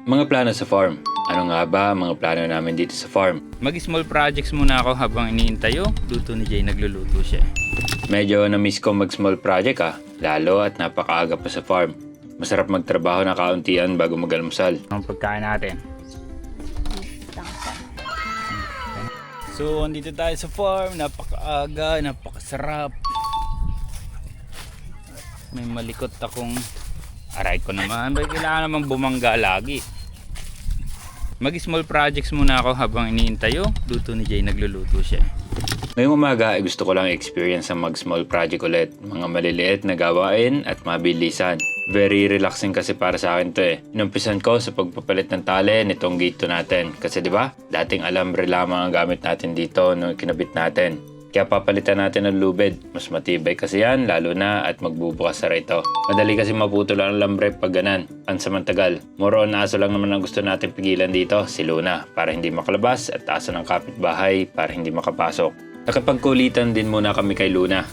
Mga plano sa farm. Ano nga ba ang mga plano namin dito sa farm? Mag-small projects muna ako habang iniintay yung luto ni Jay. Nagluluto siya. Medyo na-miss ko mag-small project lalo at napakaaga pa sa farm. Masarap magtrabaho na kauntian bago mag-almusal. Ang pagkain natin. So, andito tayo sa farm. Napakaaga, napakasarap. May malikot akong aray ko naman. May kailangan namang bumangga lagi. Mag-small projects muna ako habang iniintay yung luto ni Jay. Nagluluto siya. Ngayong umaga ay gusto ko lang experience ang mag-small project ulit. Mga maliliit na gawain at mabilisan. Very relaxing kasi para sa akin to Inumpisan ko sa pagpapalit ng tali nitong gate natin. Kasi di ba dating alambre lamang ang gamit natin dito nung kinabit natin. Kaya papalitan natin ng lubid. Mas matibay kasi yan, lalo na at magbubukas sa ito. Madali kasi maputol ang lambre pag ganan. Ansamantagal. More on aso lang naman ang gusto natin pigilan dito, si Luna. Para hindi makalabas at aso ng kapitbahay para hindi makapasok. Nakipagkulitan din muna kami kay Luna.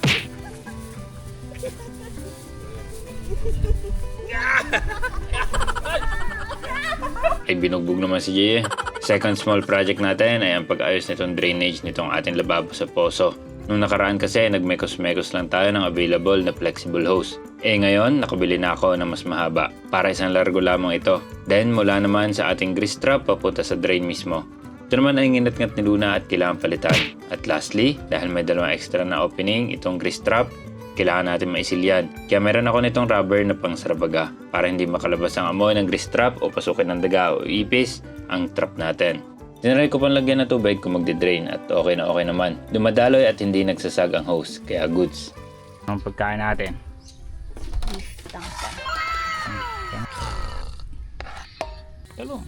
Ay binugbog naman si Jay Second small project natin ay ang pag-ayos nitong drainage nitong ating lababo sa poso. Nung nakaraan kasi nagmekos-mekos lang tayo ng available na flexible hose. Ngayon nakabili na ako ng mas mahaba para isang largo lamang ito. Then mula naman sa ating grease trap papunta sa drain mismo. Ito naman ay nginat-ngat ni Luna at kailangan palitan. At lastly, dahil may dalawang extra na opening itong grease trap, kailangan natin maisilyan. Kaya meron ako nitong rubber na pang sarabaga para hindi makalabas ang amoy ng grease trap o pasukin ng daga o ipis ang trap natin. Tinry ko pang lagyan ng tubig kung magdi-drain at okay na okay naman. Dumadaloy at hindi nagsasag ang hose, kaya goods. Ang pagkain natin. Talong.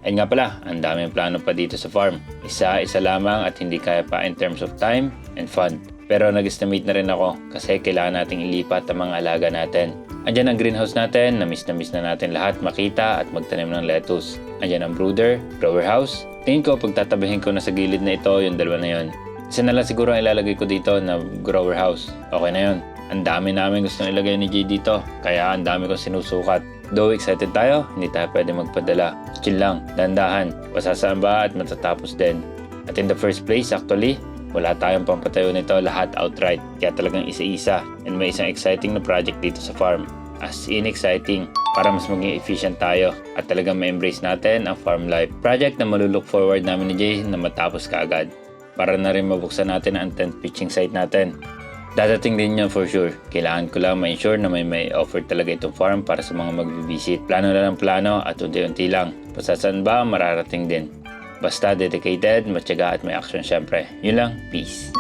Ayun nga pala, ang daming plano pa dito sa farm. Isa-isa lamang at hindi kaya pa in terms of time and fun. Pero nag-estimate na rin ako kasi kailangan nating ilipat ang mga alaga natin. Andyan ang greenhouse natin, na-miss na natin lahat makita at magtanim ng lettuce. Andyan ang brooder, grower house. Tingin ko pagtatabihin ko na sa gilid na ito yung dalawa na yun. Isa na lang siguro ang ilalagay ko dito na grower house. Okay na yun. Ang dami namin gustong ilagay ni Jay dito, kaya ang dami kong sinusukat. Though excited tayo, hindi tayo pwede magpadala. Chill lang, dandahan, pasasaan ba at matatapos din. At in the first place, actually, wala tayong pampatayo nito lahat outright. Kaya talagang isa-isa and may isang exciting na project dito sa farm. As in exciting, para mas maging efficient tayo at talagang ma-embrace natin ang farm life. Project na malulook forward namin ni Jay na matapos kaagad. Para na rin mabuksan natin ang tent pitching site natin. Dadating din yan for sure. Kailangan ko lang ma-ensure na may offer talaga itong farm para sa mga mag-visit. Plano na lang plano at unti-unti lang. Basta saan ba, mararating din. Basta dedicated, matyaga at may action syempre. Yun lang, peace.